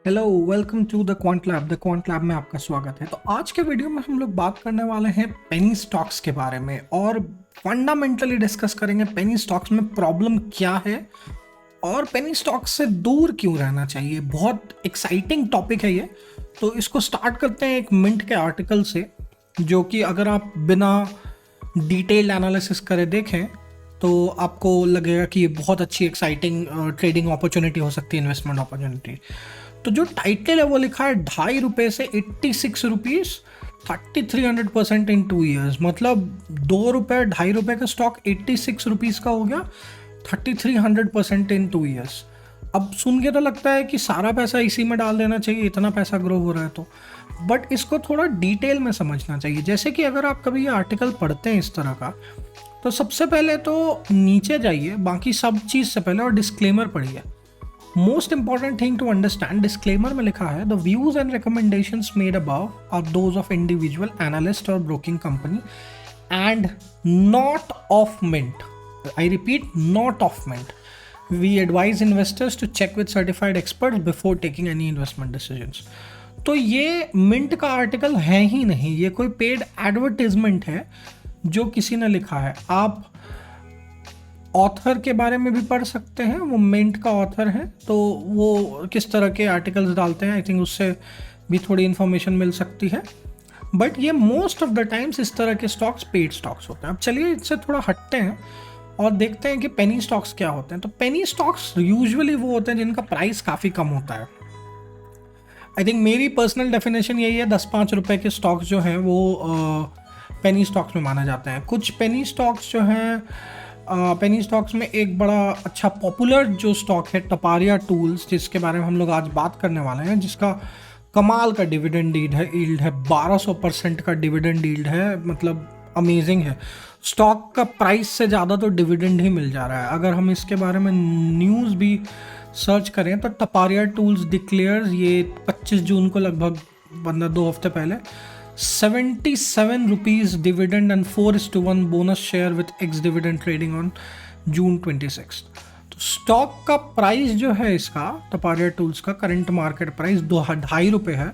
Hello, welcome to the quant lab. The quant lab में आपका स्वागत है। तो आज के वीडियो में हम लोग बात करने वाले हैं पेनी स्टॉक्स के बारे में और फंडामेंटली डिस्कस करेंगे पेनी स्टॉक्स में प्रॉब्लम क्या है और पेनी स्टॉक्स से दूर क्यों रहना चाहिए। बहुत एक्साइटिंग टॉपिक है ये। तो इसको स्टार्ट करते हैं एक मिंट के आर्टिकल से, जो कि अगर आप बिना डिटेल्ड एनालिसिस करे देखें तो आपको लगेगा कि ये बहुत अच्छी एक्साइटिंग ट्रेडिंग अपॉर्चुनिटी हो सकती है, इन्वेस्टमेंट अपॉर्चुनिटी। तो जो टाइटल है वो लिखा है ₹2.5 से 86 रुपीज़ 3300% इन 2 ईयर्स। मतलब ₹2 ₹2.5 का स्टॉक 86 रुपीज़ का हो गया 3300% इन 2 ईयर्स। अब सुन के तो लगता है कि सारा पैसा इसी में डाल देना चाहिए, इतना पैसा ग्रो हो रहा है तो, बट इसको थोड़ा डिटेल में समझना चाहिए। जैसे कि अगर आप कभी ये आर्टिकल पढ़ते हैं इस तरह का, तो सबसे पहले तो नीचे जाइए, बाकी सब चीज़ से पहले, और डिस्क्लेमर पढ़िए। Most important thing to understand, disclaimer में लिखा है the views and recommendations made above are those of individual analyst और broking company and not of Mint. I repeat, not of Mint. We advise investors to check with certified experts before taking any investment decisions. तो ये mint का article है ही नहीं, ये कोई paid advertisement है जो किसी ने लिखा है। आप ऑथर के बारे में भी पढ़ सकते हैं, वो मिंट का ऑथर है, तो वो किस तरह के आर्टिकल्स डालते हैं, आई थिंक उससे भी थोड़ी इन्फॉर्मेशन मिल सकती है। बट ये मोस्ट ऑफ द टाइम्स इस तरह के स्टॉक्स पेड स्टॉक्स होते हैं। अब चलिए इससे थोड़ा हटते हैं और देखते हैं कि पेनी स्टॉक्स क्या होते हैं। तो पेनी स्टॉक्स यूजुअली वो होते हैं जिनका प्राइस काफ़ी कम होता है। आई थिंक मेरी पर्सनल डेफिनेशन यही है, 10-5 रुपए के स्टॉक्स जो हैं वो पेनी स्टॉक्स में माने जाते हैं। कुछ पेनी स्टॉक्स जो हैं, पेनी स्टॉक्स में एक बड़ा अच्छा पॉपुलर जो स्टॉक है टपारिया टूल्स, जिसके बारे में हम लोग आज बात करने वाले हैं, जिसका कमाल का डिविडेंड यील्ड है 1200% का डिविडेंड यील्ड है। मतलब अमेजिंग है। स्टॉक का प्राइस से ज़्यादा तो डिविडेंड ही मिल जा रहा है। अगर हम इसके बारे में न्यूज़ भी सर्च करें तो टपारिया टूल्स डिक्लेयर्स, ये 25 जून को लगभग, 2 हफ्ते पहले, 77 rupees dividend and 4:1 bonus share with x dividend trading on June 26। तो स्टॉक का प्राइस जो है इसका, टपारिया टूल्स का करंट मार्केट प्राइस ₹2.5 है।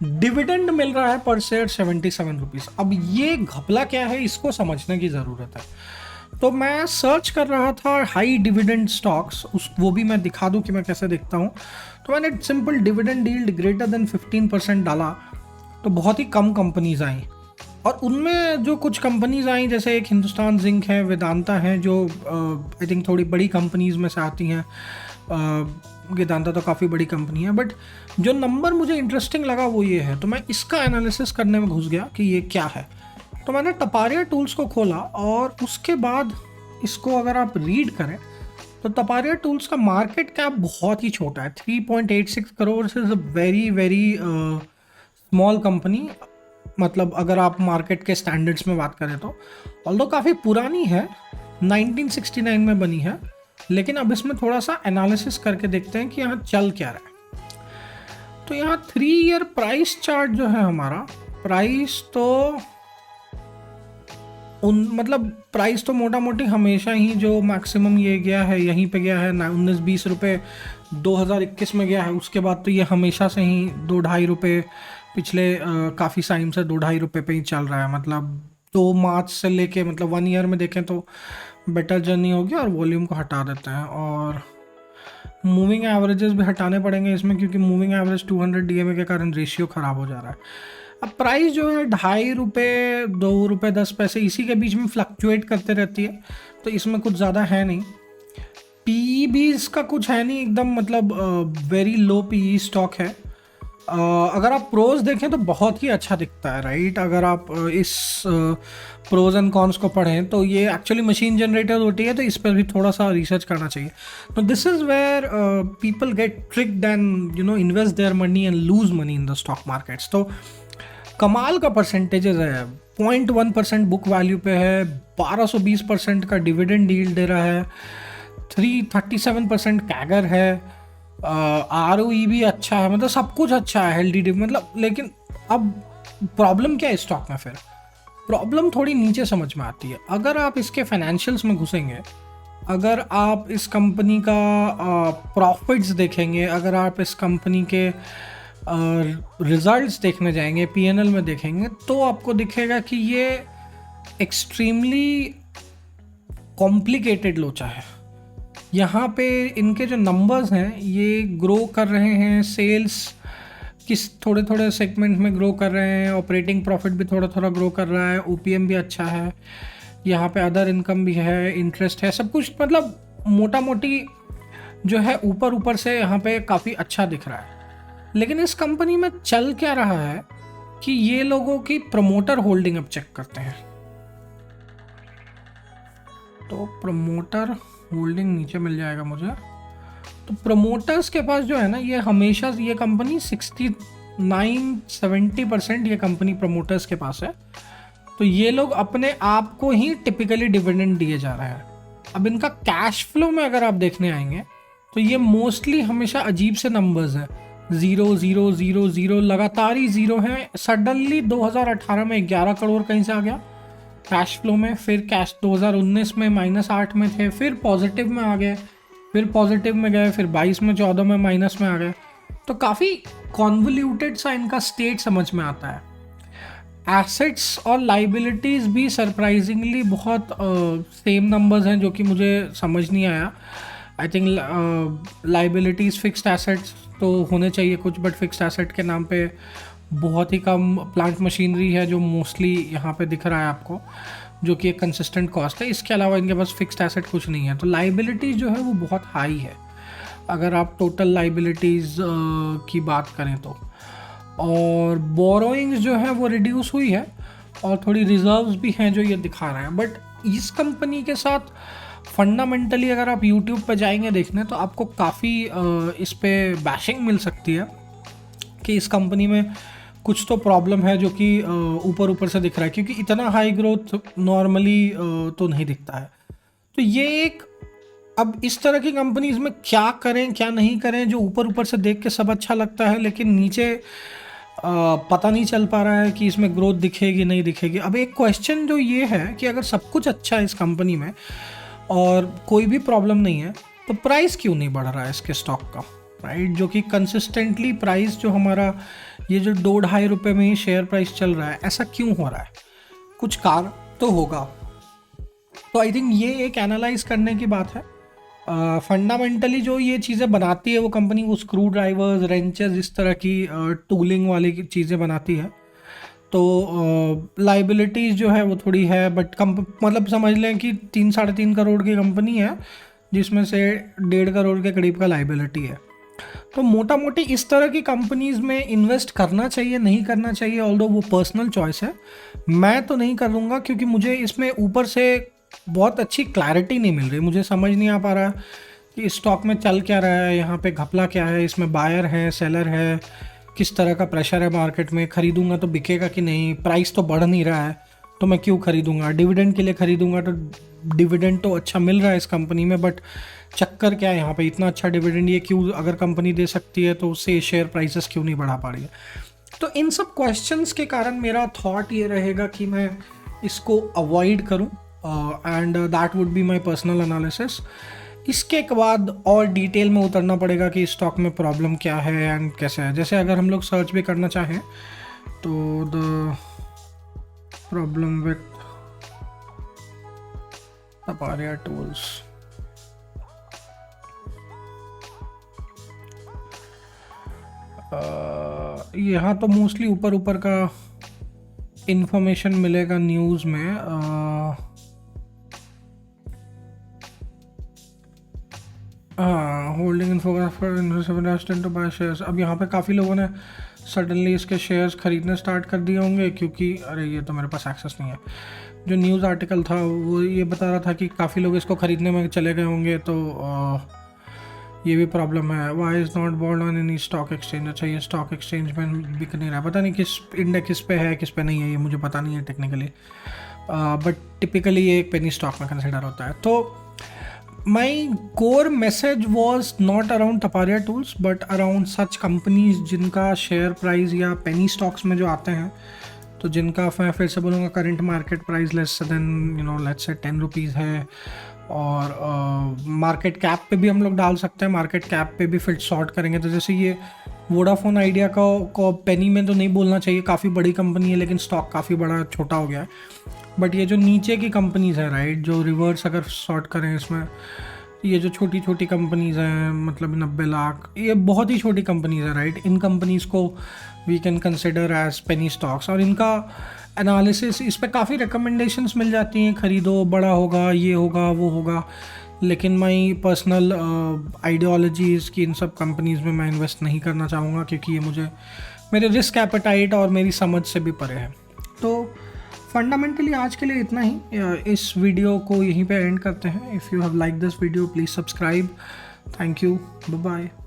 डिविडेंड मिल रहा है पर शेयर 77 रुपीज़। अब ये घपला क्या है, इसको समझने की ज़रूरत है। तो मैं सर्च कर रहा था हाई डिविडेंड स्टॉक्स, वो भी मैं दिखा दूं कि मैं कैसे देखता हूँ। तो मैंने simple dividend yield greater than 15% डाला, तो बहुत ही कम कंपनीज आई। और उनमें जो कुछ कंपनीज आई, जैसे एक हिंदुस्तान जिंक है, वेदांता है, जो आई थिंक थोड़ी बड़ी कंपनीज में से आती हैं। वेदांता तो काफ़ी बड़ी कंपनी है, बट जो नंबर मुझे इंटरेस्टिंग लगा वो ये है। तो मैं इसका एनालिसिस करने में घुस गया कि ये क्या है। तो मैंने टपारिया टूल्स को खोला और उसके बाद इसको अगर आप रीड करें तो टपारिया टूल्स का मार्केट कैप बहुत ही छोटा है, 3.86 crore. Is a very very small company. मतलब अगर आप मार्केट के स्टैंडर्ड्स में बात करें तो, ऑल्दो काफ़ी पुरानी है, 1969 में बनी है। लेकिन अब इसमें थोड़ा सा एनालिसिस करके देखते हैं कि यहाँ चल क्या रहा है। तो यहाँ 3 ईयर प्राइस चार्ट जो है हमारा, प्राइस तो मतलब प्राइस तो मोटा मोटी हमेशा ही जो मैक्सिमम ये गया है यहीं पे गया है, 19-20 रुपये 2021 में गया है। उसके बाद तो ये हमेशा से ही 2-2.5 पिछले काफ़ी टाइम से 2-2.5 पे ही चल रहा है। मतलब 2 मार्च से लेके, मतलब 1 ईयर में देखें तो बेटर जर्नी होगी। और वॉल्यूम को हटा देते हैं और मूविंग एवरेजेस भी हटाने पड़ेंगे इसमें, क्योंकि मूविंग एवरेज 200 DMA के कारण रेशियो ख़राब हो जा रहा है। अब प्राइस जो है ₹2.5 ₹2.10 इसी के बीच में फ्लक्चुएट करते रहती है, तो इसमें कुछ ज़्यादा है नहीं। पीई भी इसका कुछ है नहीं एकदम, मतलब वेरी लो पीई स्टॉक है। अगर आप प्रोज देखें तो बहुत ही अच्छा दिखता है, राइट। अगर आप इस प्रोज एंड कॉन्स को पढ़ें तो ये एक्चुअली मशीन जनरेटेड होती है, तो इस पर भी थोड़ा सा रिसर्च करना चाहिए। तो this is where people get tricked and invest their money and lose money in the stock markets. तो कमाल का परसेंटेजेस है, 0.1% बुक वैल्यू पे है, 1220% का डिविडेंड यील्ड दे रहा है, 37% कैगर है, ROE भी अच्छा है, मतलब सब कुछ अच्छा है, LTD मतलब। लेकिन अब प्रॉब्लम क्या है स्टॉक में? फिर प्रॉब्लम थोड़ी नीचे समझ में आती है। अगर आप इसके फाइनेंशियल्स में घुसेंगे अगर आप इस कंपनी का प्रॉफिट्स देखेंगे, अगर आप इस कंपनी के रिजल्ट्स देखने जाएंगे, पीएनएल में देखेंगे, तो आपको दिखेगा कि ये एक्सट्रीमली कॉम्प्लिकेटेड लोचा है। यहाँ पे इनके जो नंबर्स हैं ये ग्रो कर रहे हैं, सेल्स किस थोड़े थोड़े सेगमेंट में ग्रो कर रहे हैं, ऑपरेटिंग प्रॉफिट भी थोड़ा थोड़ा ग्रो कर रहा है, ओपीएम भी अच्छा है, यहाँ पे अदर इनकम भी है, इंटरेस्ट है, सब कुछ मतलब मोटा मोटी जो है ऊपर ऊपर से यहाँ पे काफ़ी अच्छा दिख रहा है। लेकिन इस कंपनी में चल क्या रहा है कि ये लोगों की प्रमोटर होल्डिंग अब चेक करते हैं। तो प्रमोटर होल्डिंग नीचे मिल जाएगा मुझे। तो प्रमोटर्स के पास जो है ना, ये हमेशा ये कंपनी 69-70% ये कंपनी प्रमोटर्स के पास है। तो ये लोग अपने आप को ही टिपिकली डिविडेंड दिए जा रहे हैं। अब इनका कैश फ्लो में अगर आप देखने आएंगे तो ये मोस्टली हमेशा अजीब से नंबर्स हैं, 0 0 0 0 लगातार ही 0 है। सडनली 2018 में 11 करोड़ कहीं से आ गया कैश फ्लो में, फिर कैश 2019 में -8 में थे, फिर पॉजिटिव में आ गए, फिर पॉजिटिव में गए, फिर 22 में 14 में माइनस में आ गए। तो काफ़ी कॉन्वोल्यूटेड सा इनका स्टेट समझ में आता है। एसेट्स और लाइबिलिटीज़ भी सरप्राइजिंगली बहुत सेम नंबर्स हैं, जो कि मुझे समझ नहीं आया। I think liabilities fixed assets तो होने चाहिए कुछ, बट फिक्स्ड एसेट के नाम पे बहुत ही कम प्लांट मशीनरी है जो मोस्टली यहाँ पे दिख रहा है आपको, जो कि एक कंसिस्टेंट कॉस्ट है। इसके अलावा इनके पास फिक्स्ड एसेट कुछ नहीं है। तो लाइबिलिटीज़ जो है वो बहुत हाई है अगर आप टोटल लाइबिलिटीज़ की बात करें तो। और बोरोइंग्स जो है वो रिड्यूस हुई है और थोड़ी रिजर्व्स भी हैं जो ये दिखा रहे हैं। बट इस कंपनी के साथ फंडामेंटली अगर आप यूट्यूब पर जाएंगे देखने तो आपको काफ़ी इस पर बैशिंग मिल सकती है कि इस कंपनी में कुछ तो प्रॉब्लम है जो कि ऊपर ऊपर से दिख रहा है, क्योंकि इतना हाई ग्रोथ नॉर्मली तो नहीं दिखता है। तो ये एक, अब इस तरह की कंपनीज में क्या करें क्या नहीं करें, जो ऊपर ऊपर से देख के सब अच्छा लगता है लेकिन नीचे पता नहीं चल पा रहा है कि इसमें ग्रोथ दिखेगी नहीं दिखेगी। अब एक क्वेश्चन जो ये है कि अगर सब कुछ अच्छा है इस कंपनी में और कोई भी प्रॉब्लम नहीं है, तो प्राइस क्यों नहीं बढ़ रहा है इसके स्टॉक का, राइट? जो कि कंसिस्टेंटली प्राइस जो हमारा ये जो 2-2.5 रुपये में ही शेयर प्राइस चल रहा है, ऐसा क्यों हो रहा है? कुछ कारण तो होगा। तो आई थिंक ये एक एनालाइज करने की बात है। फंडामेंटली जो ये चीज़ें बनाती है वो कंपनी, वो स्क्रू ड्राइवर्स, रेंचेस, इस तरह की टूलिंग वाली चीज़ें बनाती है। तो लाइबिलिटीज़ जो है वो थोड़ी है, बट मतलब समझ लें कि 3-3.5 करोड़ की कंपनी है जिसमें से 1.5 करोड़ के करीब का लाइबिलिटी है। तो मोटा मोटी इस तरह की कंपनीज़ में इन्वेस्ट करना चाहिए नहीं करना चाहिए, ऑल्दो वो पर्सनल चॉइस है। मैं तो नहीं करूँगा क्योंकि मुझे इसमें ऊपर से बहुत अच्छी क्लैरिटी नहीं मिल रही। मुझे समझ नहीं आ पा रहा कि इस स्टॉक में चल क्या रहा है, यहाँ पे घपला क्या है, इसमें बायर है सेलर है, किस तरह का प्रेशर है मार्केट में, खरीदूंगा तो बिकेगा कि नहीं, प्राइस तो बढ़ नहीं रहा है तो मैं क्यों खरीदूंगा, डिविडेंड के लिए खरीदूंगा तो डिविडेंड तो अच्छा मिल रहा है इस कंपनी में, बट चक्कर क्या है यहाँ पे, इतना अच्छा डिविडेंड ये क्यों अगर कंपनी दे सकती है तो उससे शेयर प्राइसेस क्यों नहीं बढ़ा पा रही है। तो इन सब क्वेश्चंस के कारण मेरा थॉट ये रहेगा कि मैं इसको अवॉइड करूँ, and that would be my personal analysis. इसके बाद और डिटेल में उतरना पड़ेगा कि स्टॉक में प्रॉब्लम क्या है एंड कैसे है। जैसे अगर हम लोग सर्च भी करना चाहें तो the problem with Taparia tools, यहाँ तो मोस्टली ऊपर ऊपर का इंफॉर्मेशन मिलेगा न्यूज़ में। हाँ, होल्डिंग इन्फोग्राफर टू बाय शेयर्स। अब यहाँ पे काफ़ी लोगों ने सडनली इसके शेयर्स खरीदने स्टार्ट कर दिए होंगे क्योंकि अरे ये तो मेरे पास एक्सेस नहीं है। जो न्यूज़ आर्टिकल था वो ये बता रहा था कि काफ़ी लोग इसको ख़रीदने में चले गए होंगे, तो ये भी प्रॉब्लम है। Why is not board on any stock exchange. अच्छा, ये स्टॉक एक्सचेंज में बिक नहीं रहा, पता नहीं किस इंडेक्स किस पे है किस पे नहीं है, ये मुझे पता नहीं है टेक्निकली, बट टिपिकली ये एक पेनी स्टॉक में कंसिडर होता है। तो माई core message was not around Taparia tools but around such companies जिनका शेयर प्राइस या पेनी स्टॉक्स में जो आते हैं, तो जिनका मैं फिर से बोलूँगा current market price less than let's say 10 rupees है, और मार्केट कैप पे भी हम लोग डाल सकते हैं, मार्केट कैप पे भी फिर सॉर्ट करेंगे। तो जैसे ये वोडाफोन आइडिया को पेनी में तो नहीं बोलना चाहिए, काफ़ी बड़ी कंपनी है लेकिन स्टॉक काफ़ी बड़ा छोटा हो गया है। बट ये जो नीचे की कंपनीज़ हैं राइट, जो रिवर्स अगर सॉर्ट करें इसमें, ये जो छोटी छोटी कंपनीज़ हैं मतलब 90 लाख, ये बहुत ही छोटी कंपनीज़ हैं राइट। इन कंपनीज़ को we can consider as penny stocks, और इनका एनालिसिस, इस पर काफ़ी रिकमेंडेशंस मिल जाती हैं, ख़रीदो, बड़ा होगा, ये होगा, वो होगा। लेकिन माई पर्सनल आइडियोलॉजीज़ की इन सब कंपनीज़ में मैं इन्वेस्ट नहीं करना चाहूँगा, क्योंकि ये मुझे मेरे रिस्क एपेटाइट और मेरी समझ से भी परे है। तो फंडामेंटली आज के लिए इतना ही। इस वीडियो को यहीं पे एंड करते हैं। If you have like this video please subscribe. Thank you, bye bye.